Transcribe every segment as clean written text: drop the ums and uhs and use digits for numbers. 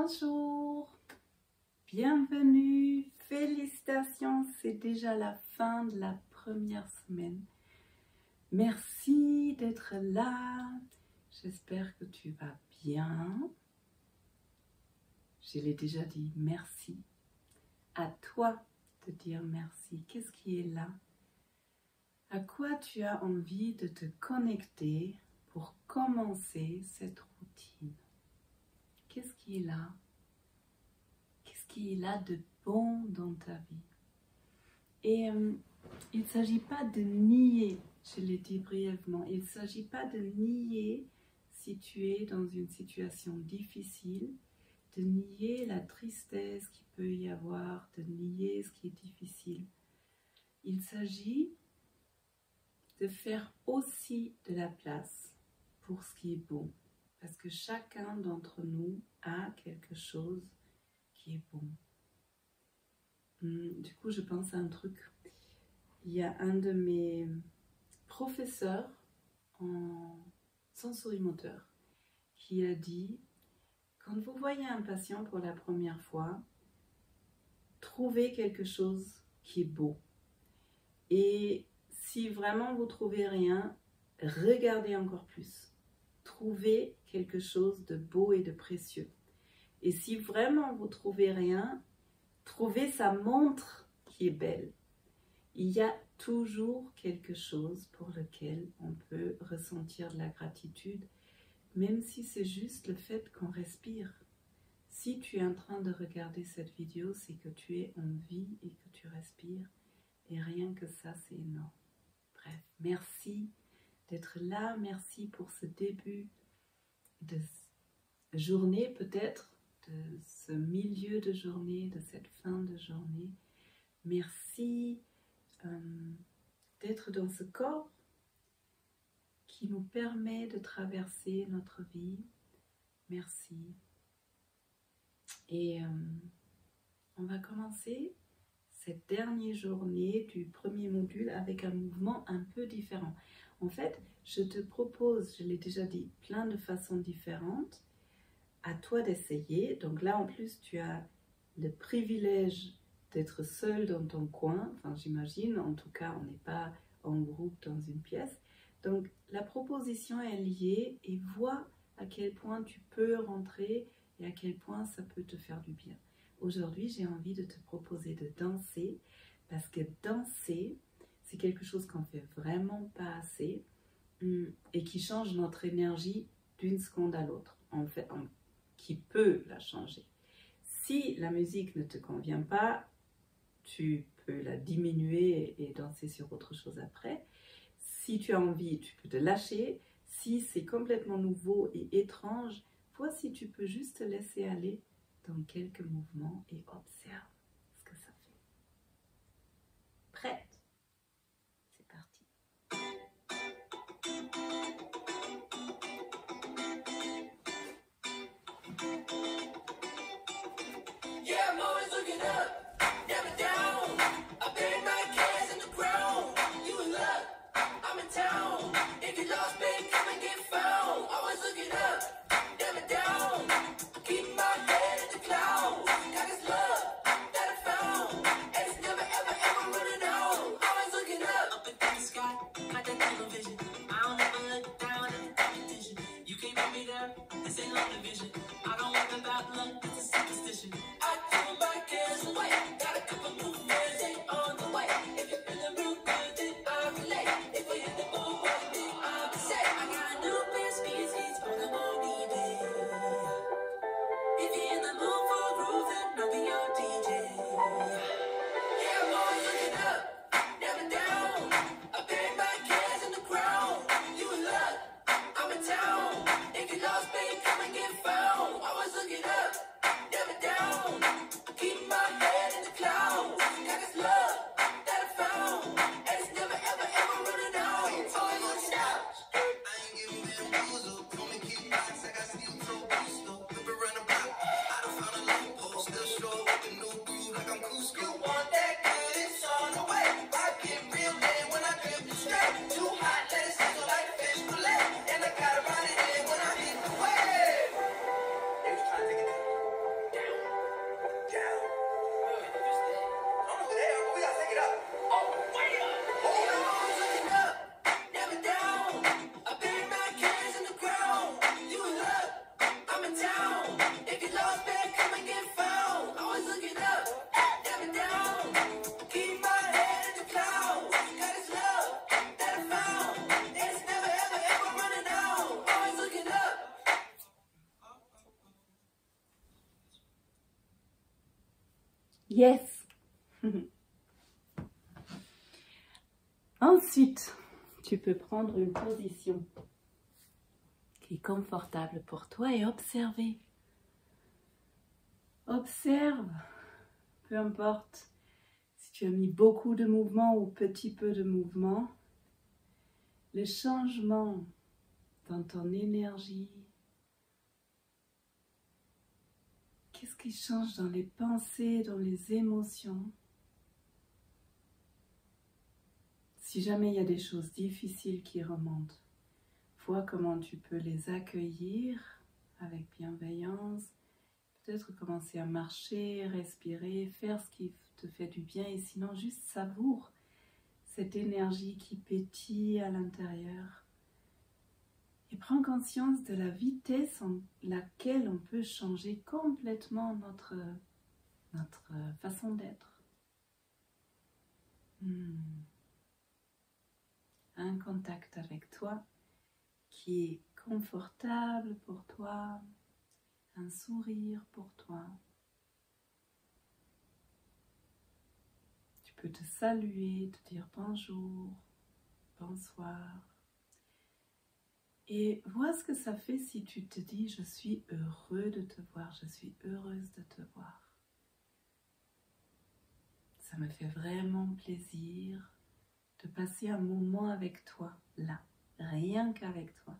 Bonjour, bienvenue, félicitations, c'est déjà la fin de la première semaine. Merci d'être là, j'espère que tu vas bien. Je l'ai déjà dit, merci. À toi de dire merci. Qu'est-ce qui est là? À quoi tu as envie de te connecter pour commencer cette routine? Qu'est-ce qui est là? Qu'est-ce qui est là de bon dans ta vie? Et il ne s'agit pas de nier, je l'ai dit brièvement, il ne s'agit pas de nier si tu es dans une situation difficile, de nier la tristesse qu'il peut y avoir, de nier ce qui est difficile. Il s'agit de faire aussi de la place pour ce qui est bon. Parce que chacun d'entre nous a quelque chose qui est bon. Du coup, je pense à un truc. Il y a un de mes professeurs en sensorimoteur qui a dit: quand vous voyez un patient pour la première fois, trouvez quelque chose qui est beau. Et si vraiment vous ne trouvez rien, regardez encore plus. Trouvez quelque chose de beau et de précieux. Et si vraiment vous ne trouvez rien, trouvez sa montre qui est belle. Il y a toujours quelque chose pour lequel on peut ressentir de la gratitude, même si c'est juste le fait qu'on respire. Si tu es en train de regarder cette vidéo, c'est que tu es en vie et que tu respires. Et rien que ça, c'est énorme. Bref, merci d'être là. Merci pour ce début de journée, peut-être, de ce milieu de journée, de cette fin de journée. Merci d'être dans ce corps qui nous permet de traverser notre vie. Merci. Et on va commencer cette dernière journée du premier module avec un mouvement un peu différent. En fait, je te propose, je l'ai déjà dit, plein de façons différentes. À toi d'essayer. Donc là, en plus, tu as le privilège d'être seul dans ton coin. Enfin, j'imagine, en tout cas, on n'est pas en groupe dans une pièce. Donc, la proposition est liée et vois à quel point tu peux rentrer et à quel point ça peut te faire du bien. Aujourd'hui, j'ai envie de te proposer de danser parce que danser, c'est quelque chose qu'on ne fait vraiment pas assez et qui change notre énergie d'une seconde à l'autre. En fait, qui peut la changer. Si la musique ne te convient pas, tu peux la diminuer et danser sur autre chose après. Si tu as envie, tu peux te lâcher. Si c'est complètement nouveau et étrange, vois si tu peux juste te laisser aller dans quelques mouvements et observe ce que ça fait. Prête? C'est parti. Yeah, I'm always looking up, never down. I buried my cares in the ground. You in luck, I'm in town. If you lost, babe, come and get found. Always looking up, never down. Keep my head in the clouds. Got this love that I found, and it's never ever ever running out. Always looking up in the sky, got that television. I don't ever look down at the competition. You can't put me there, this ain't long division. I don't worry about luck, it's a superstition. I threw my cares away, got a couple new friends, ain't on the way. If you're feeling real good, then I relate. If we're in the mood, right, then I'll be safe. I got a new pair of species on the ODB. If you're in the mood for a groove, then I'll be your DJ. Yeah, I'm always looking up, never down. I buried my cares in the ground. You in luck, I'm in town. If you lost, babe, come and get found. I was Yes. Ensuite, tu peux prendre une position qui est confortable pour toi et observer. Observe, peu importe si tu as mis beaucoup de mouvement ou petit peu de mouvement, le changement dans ton énergie. Qu'est-ce qui change dans les pensées, dans les émotions? Si jamais il y a des choses difficiles qui remontent, vois comment tu peux les accueillir avec bienveillance. Peut-être commencer à marcher, respirer, faire ce qui te fait du bien et sinon juste savoure cette énergie qui pétille à l'intérieur. Et prends conscience de la vitesse en laquelle on peut changer complètement notre façon d'être. Un contact avec toi qui est confortable pour toi, un sourire pour toi. Tu peux te saluer, te dire bonjour, bonsoir. Et vois ce que ça fait si tu te dis « Je suis heureux de te voir, je suis heureuse de te voir ». Ça me fait vraiment plaisir de passer un moment avec toi, là, rien qu'avec toi.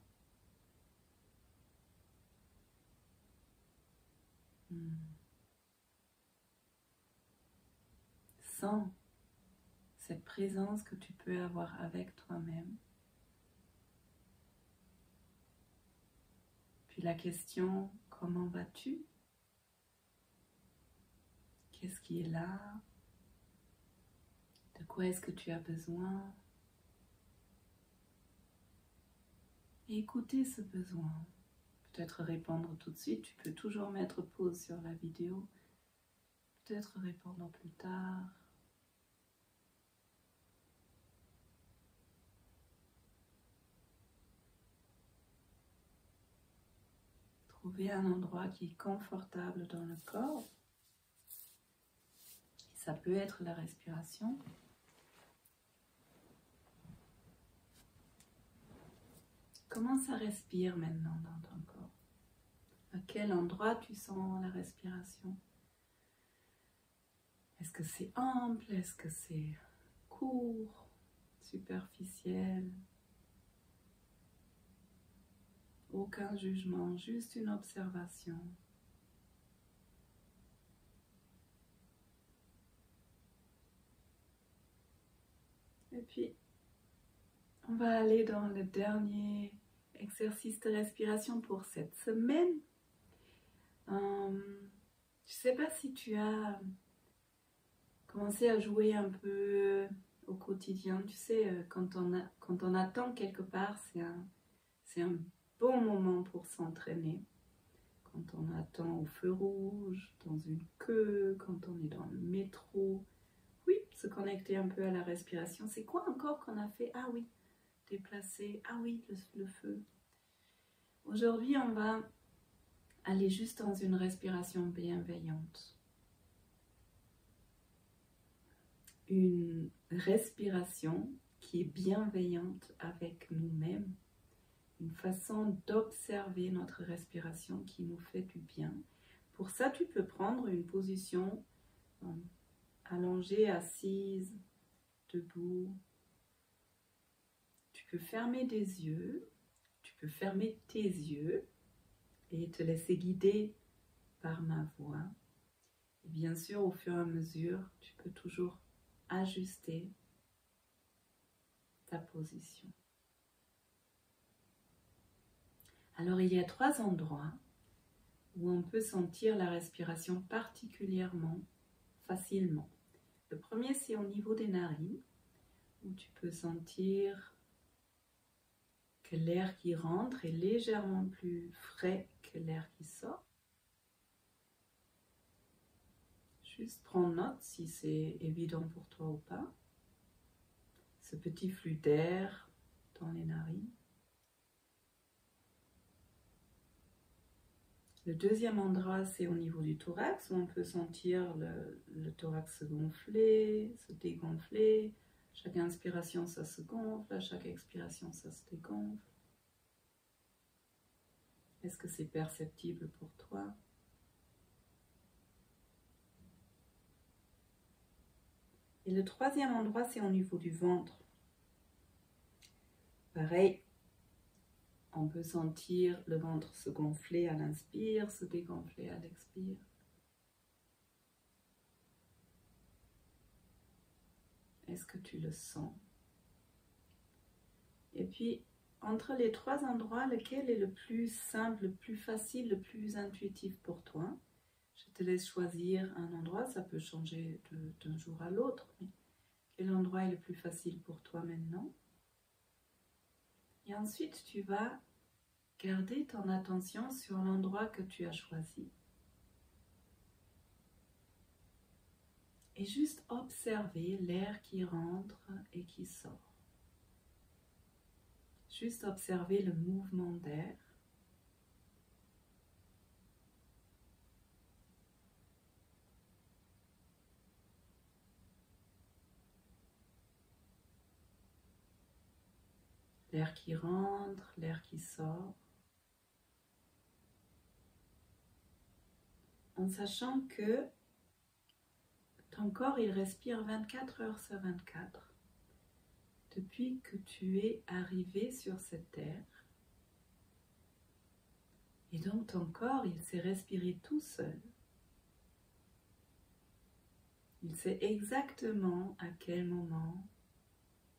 Sens cette présence que tu peux avoir avec toi-même. Puis la question, comment vas-tu? Qu'est-ce qui est là? De quoi est-ce que tu as besoin? Et écouter ce besoin. Peut-être répondre tout de suite, tu peux toujours mettre pause sur la vidéo. Peut-être répondre plus tard. Trouver un endroit qui est confortable dans le corps. Et ça peut être la respiration. Comment ça respire maintenant dans ton corps? À quel endroit tu sens la respiration? Est-ce que c'est ample? Est-ce que c'est court? Superficiel? Aucun jugement, juste une observation. Et puis, on va aller dans le dernier exercice de respiration pour cette semaine. Je ne sais pas si tu as commencé à jouer un peu au quotidien. Tu sais, quand on attend quelque part, c'est un bon moment pour s'entraîner. Quand on attend au feu rouge, dans une queue, quand on est dans le métro. Oui, se connecter un peu à la respiration. C'est quoi encore qu'on a fait? Ah oui, déplacer. Ah oui, le feu. Aujourd'hui, on va aller juste dans une respiration bienveillante. Une respiration qui est bienveillante avec nous-mêmes. Une façon d'observer notre respiration qui nous fait du bien. Pour ça, tu peux prendre une position allongée, assise, debout. Tu peux fermer des yeux, tu peux fermer tes yeux et te laisser guider par ma voix. Et bien sûr, au fur et à mesure, tu peux toujours ajuster ta position. Alors, il y a 3 endroits où on peut sentir la respiration particulièrement facilement. Le premier, c'est au niveau des narines, où tu peux sentir que l'air qui rentre est légèrement plus frais que l'air qui sort. Juste prends note si c'est évident pour toi ou pas. Ce petit flux d'air dans les narines. Le deuxième endroit, c'est au niveau du thorax, où on peut sentir le thorax se gonfler, se dégonfler. Chaque inspiration, ça se gonfle, à chaque expiration, ça se dégonfle. Est-ce que c'est perceptible pour toi? Et le troisième endroit, c'est au niveau du ventre. Pareil, on peut sentir le ventre se gonfler à l'inspire, se dégonfler à l'expire. Est-ce que tu le sens? Et puis, entre les trois endroits, lequel est le plus simple, le plus facile, le plus intuitif pour toi? Je te laisse choisir un endroit, ça peut changer d'un jour à l'autre. Mais quel endroit est le plus facile pour toi maintenant? Et ensuite, tu vas garder ton attention sur l'endroit que tu as choisi. Et juste observer l'air qui rentre et qui sort. Juste observer le mouvement d'air. L'air qui rentre, l'air qui sort. En sachant que ton corps, il respire 24 heures sur 24 depuis que tu es arrivé sur cette terre. Et donc ton corps, il sait respirer tout seul. Il sait exactement à quel moment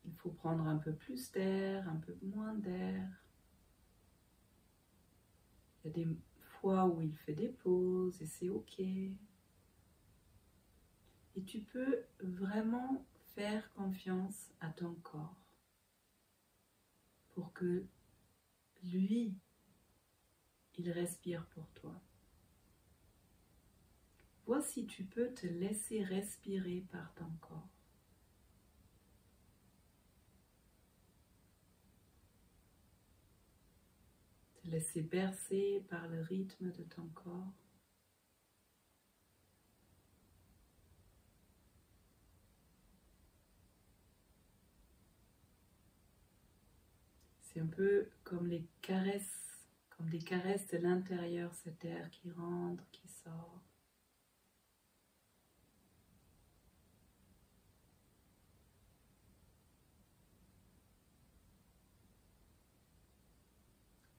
il faut prendre un peu plus d'air, un peu moins d'air. Il y a des fois où il fait des pauses et c'est ok. Et tu peux vraiment faire confiance à ton corps pour que lui, il respire pour toi. Vois si tu peux te laisser respirer par ton corps. Te laisser bercer par le rythme de ton corps. C'est un peu comme les caresses, comme des caresses de l'intérieur, cet air qui rentre, qui sort.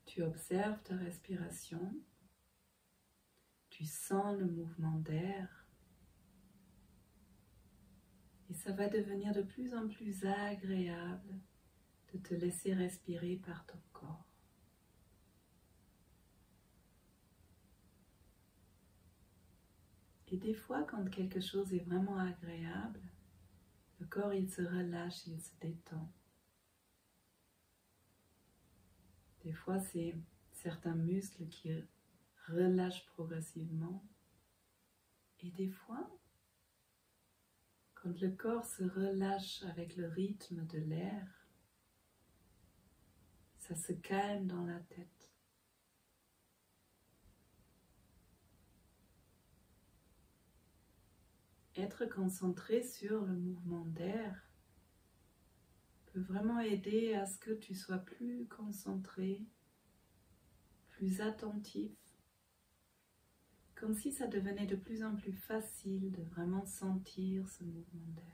Tu observes ta respiration, tu sens le mouvement d'air et ça va devenir de plus en plus agréable de te laisser respirer par ton corps. Et des fois, quand quelque chose est vraiment agréable, le corps il se relâche, il se détend. Des fois, c'est certains muscles qui relâchent progressivement. Et des fois, quand le corps se relâche avec le rythme de l'air, ça se calme dans la tête. Être concentré sur le mouvement d'air peut vraiment aider à ce que tu sois plus concentré, plus attentif, comme si ça devenait de plus en plus facile de vraiment sentir ce mouvement d'air.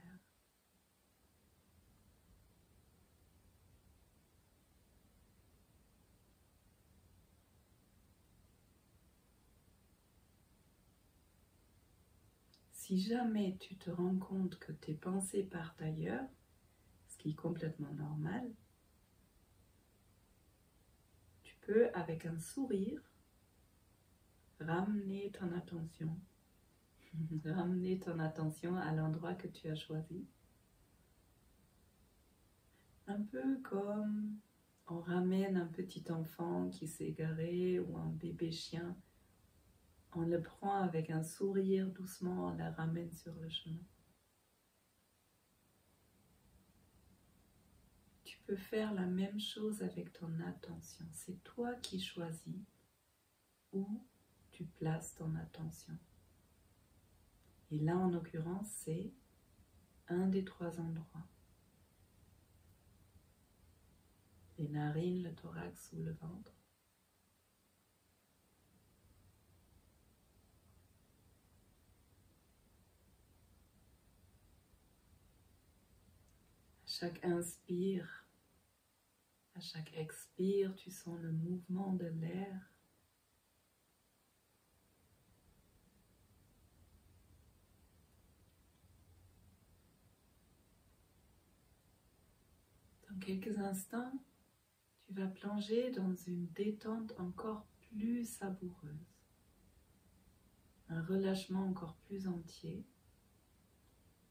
Si jamais tu te rends compte que tes pensées partent ailleurs, ce qui est complètement normal, tu peux, avec un sourire, ramener ton attention à l'endroit que tu as choisi. Un peu comme on ramène un petit enfant qui s'est égaré ou un bébé chien. On le prend avec un sourire doucement, on le ramène sur le chemin. Tu peux faire la même chose avec ton attention. C'est toi qui choisis où tu places ton attention. Et là, en l'occurrence, c'est un des 3 endroits. Les narines, le thorax ou le ventre. À chaque inspire, à chaque expire, tu sens le mouvement de l'air. Dans quelques instants, tu vas plonger dans une détente encore plus savoureuse, un relâchement encore plus entier,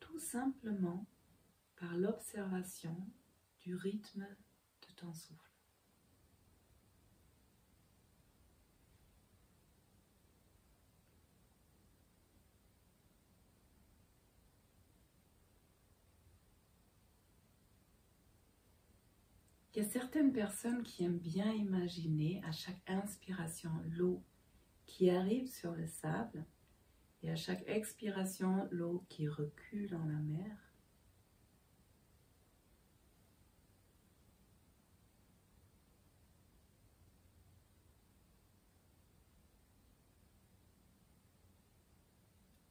tout simplement par l'observation du rythme de ton souffle. Il y a certaines personnes qui aiment bien imaginer à chaque inspiration l'eau qui arrive sur le sable et à chaque expiration l'eau qui recule dans la mer.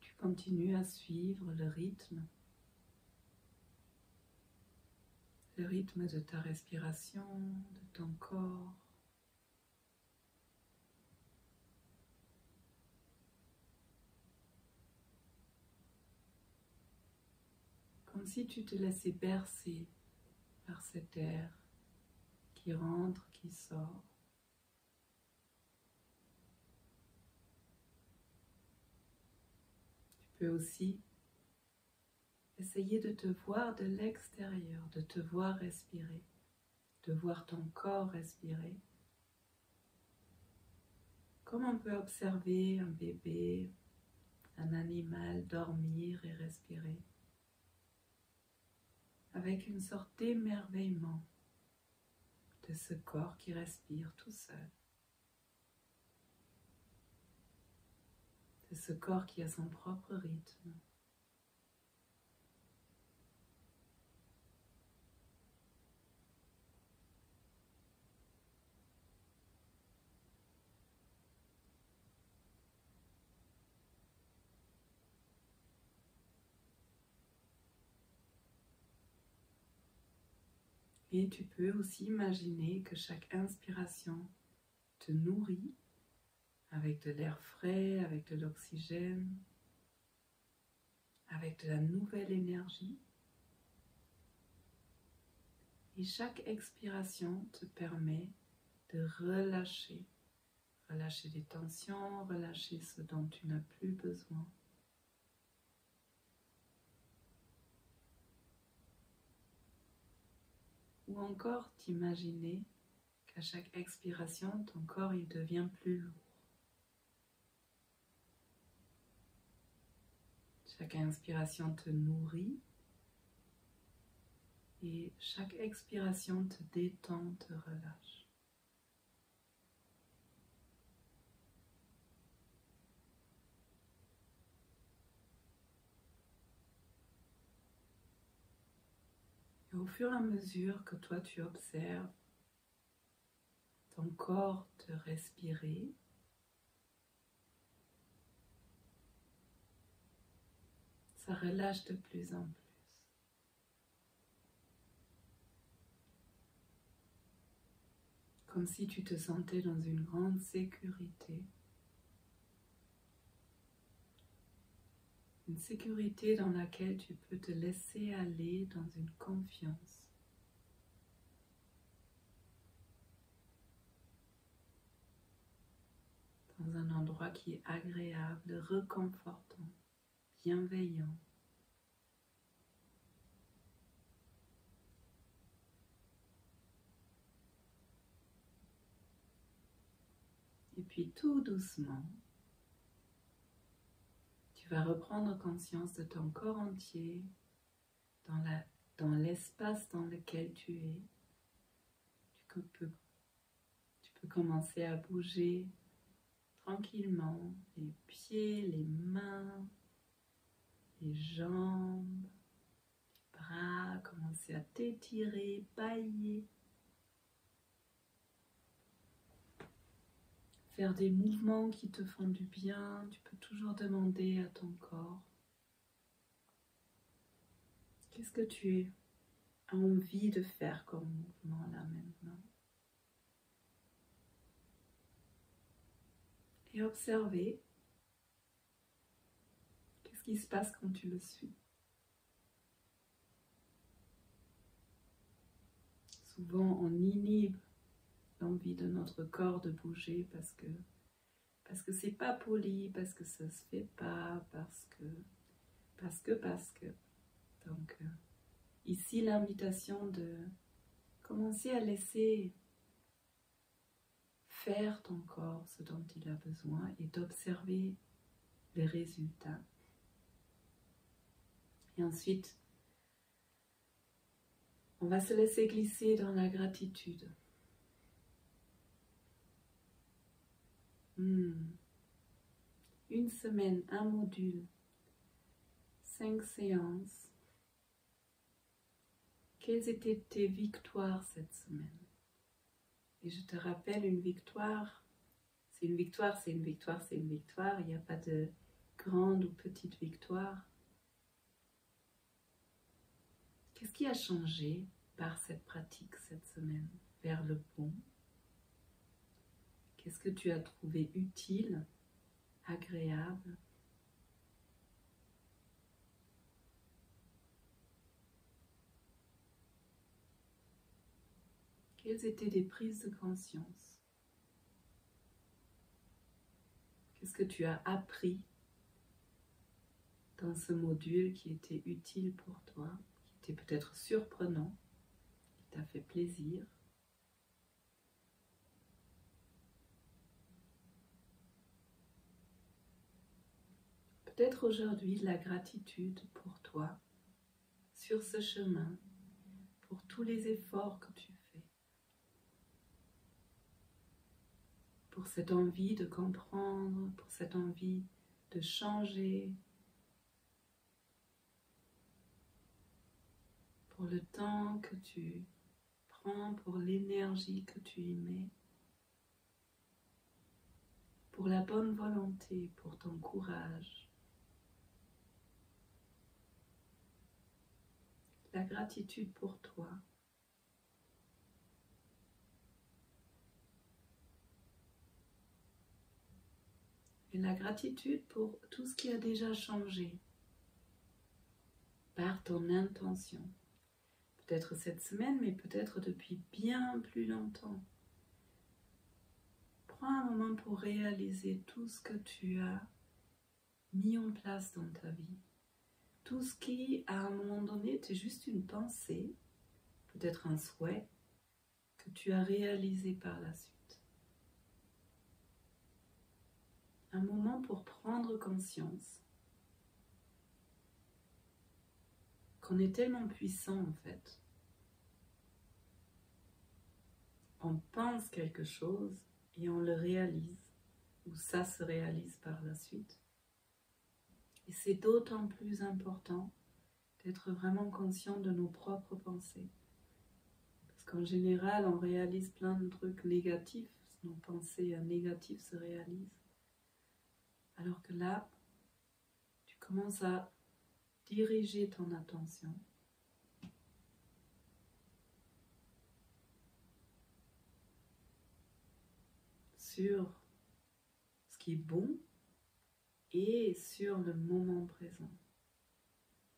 Tu continues à suivre le rythme de ta respiration, de ton corps. Comme si tu te laissais bercer par cet air qui rentre, qui sort. Tu peux aussi essayer de te voir de l'extérieur, de te voir respirer, de voir ton corps respirer. Comme on peut observer un bébé, un animal dormir et respirer, avec une sorte d'émerveillement de ce corps qui respire tout seul, de ce corps qui a son propre rythme. Et tu peux aussi imaginer que chaque inspiration te nourrit avec de l'air frais, avec de l'oxygène, avec de la nouvelle énergie. Et chaque expiration te permet de relâcher des tensions, relâcher ce dont tu n'as plus besoin. Ou encore t'imaginer qu'à chaque expiration, ton corps il devient plus lourd. Chaque inspiration te nourrit et chaque expiration te détend, te relâche. Et au fur et à mesure que toi tu observes ton corps te respirer, ça relâche de plus en plus. Comme si tu te sentais dans une grande sécurité. Une sécurité dans laquelle tu peux te laisser aller dans une confiance. Dans un endroit qui est agréable, réconfortant, bienveillant. Et puis tout doucement, tu vas reprendre conscience de ton corps entier, dans l'espace dans lequel tu es. Tu peux commencer à bouger tranquillement les pieds, les mains, les jambes, les bras, commencez à t'étirer, bâiller. Faire des mouvements qui te font du bien, tu peux toujours demander à ton corps qu'est-ce que tu as envie de faire comme mouvement là maintenant. Et observer qu'est-ce qui se passe quand tu le suis. Souvent on inhibe l'envie de notre corps de bouger parce que c'est pas poli, parce que ça se fait pas, parce que. Donc ici l'invitation de commencer à laisser faire ton corps ce dont il a besoin et d'observer les résultats. Et ensuite, on va se laisser glisser dans la gratitude. Une semaine, un module, 5 séances. Quelles étaient tes victoires cette semaine? Et je te rappelle, une victoire, c'est une victoire, c'est une victoire, c'est une victoire. Il n'y a pas de grande ou petite victoire. Qu'est-ce qui a changé par cette pratique cette semaine vers le bon? Qu'est-ce que tu as trouvé utile, agréable? Quelles étaient des prises de conscience? Qu'est-ce que tu as appris dans ce module qui était utile pour toi, qui était peut-être surprenant, qui t'a fait plaisir? Peut-être aujourd'hui de la gratitude pour toi, sur ce chemin, pour tous les efforts que tu fais, pour cette envie de comprendre, pour cette envie de changer, pour le temps que tu prends, pour l'énergie que tu y mets, pour la bonne volonté, pour ton courage. La gratitude pour toi. Et la gratitude pour tout ce qui a déjà changé par ton intention. Peut-être cette semaine, mais peut-être depuis bien plus longtemps. Prends un moment pour réaliser tout ce que tu as mis en place dans ta vie. Tout ce qui, à un moment donné, était juste une pensée, peut-être un souhait, que tu as réalisé par la suite. Un moment pour prendre conscience qu'on est tellement puissant en fait. On pense quelque chose et on le réalise, ou ça se réalise par la suite. Et c'est d'autant plus important d'être vraiment conscient de nos propres pensées. Parce qu'en général, on réalise plein de trucs négatifs, nos pensées négatives se réalisent. Alors que là, tu commences à diriger ton attention sur ce qui est bon et sur le moment présent.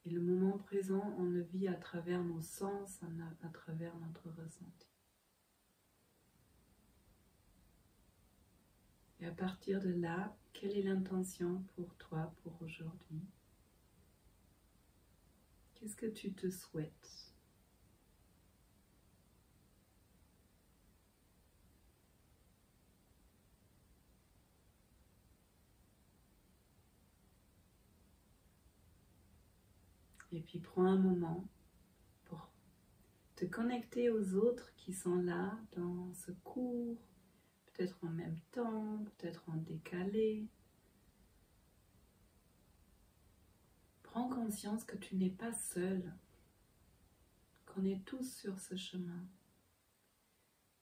Et le moment présent, on le vit à travers nos sens, à travers notre ressenti. Et à partir de là, quelle est l'intention pour toi, pour aujourd'hui? Qu'est-ce que tu te souhaites? Et puis prends un moment pour te connecter aux autres qui sont là dans ce cours, peut-être en même temps, peut-être en décalé. Prends conscience que tu n'es pas seul, qu'on est tous sur ce chemin.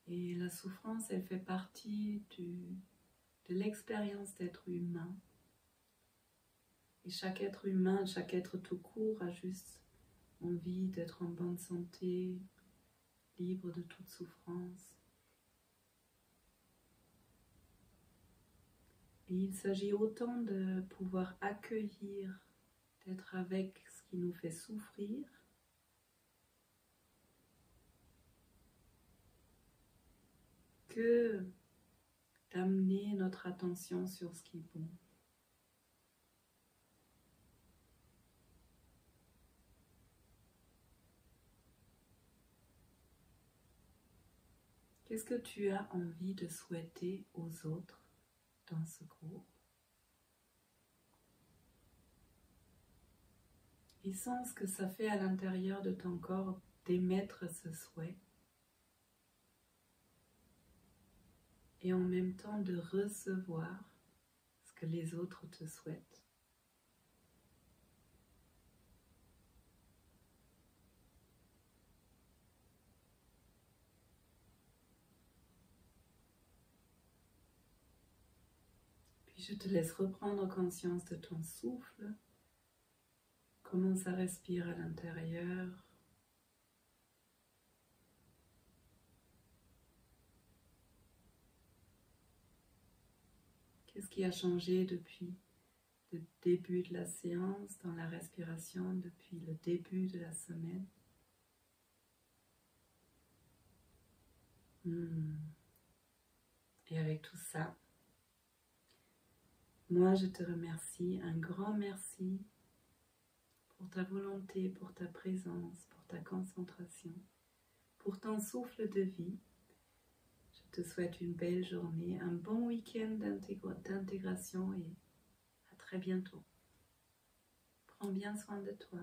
Et la souffrance, elle fait partie de l'expérience d'être humain. Et chaque être humain, chaque être tout court a juste envie d'être en bonne santé, libre de toute souffrance. Et il s'agit autant de pouvoir accueillir, d'être avec ce qui nous fait souffrir, que d'amener notre attention sur ce qui est bon. Qu'est-ce que tu as envie de souhaiter aux autres dans ce groupe? Et sens ce que ça fait à l'intérieur de ton corps d'émettre ce souhait. Et en même temps de recevoir ce que les autres te souhaitent. Puis je te laisse reprendre conscience de ton souffle. Comment ça respire à l'intérieur. Qu'est-ce qui a changé depuis le début de la séance, dans la respiration, depuis le début de la semaine? Et avec tout ça, moi je te remercie, un grand merci pour ta volonté, pour ta présence, pour ta concentration, pour ton souffle de vie. Je te souhaite une belle journée, un bon week-end d'intégration et à très bientôt. Prends bien soin de toi.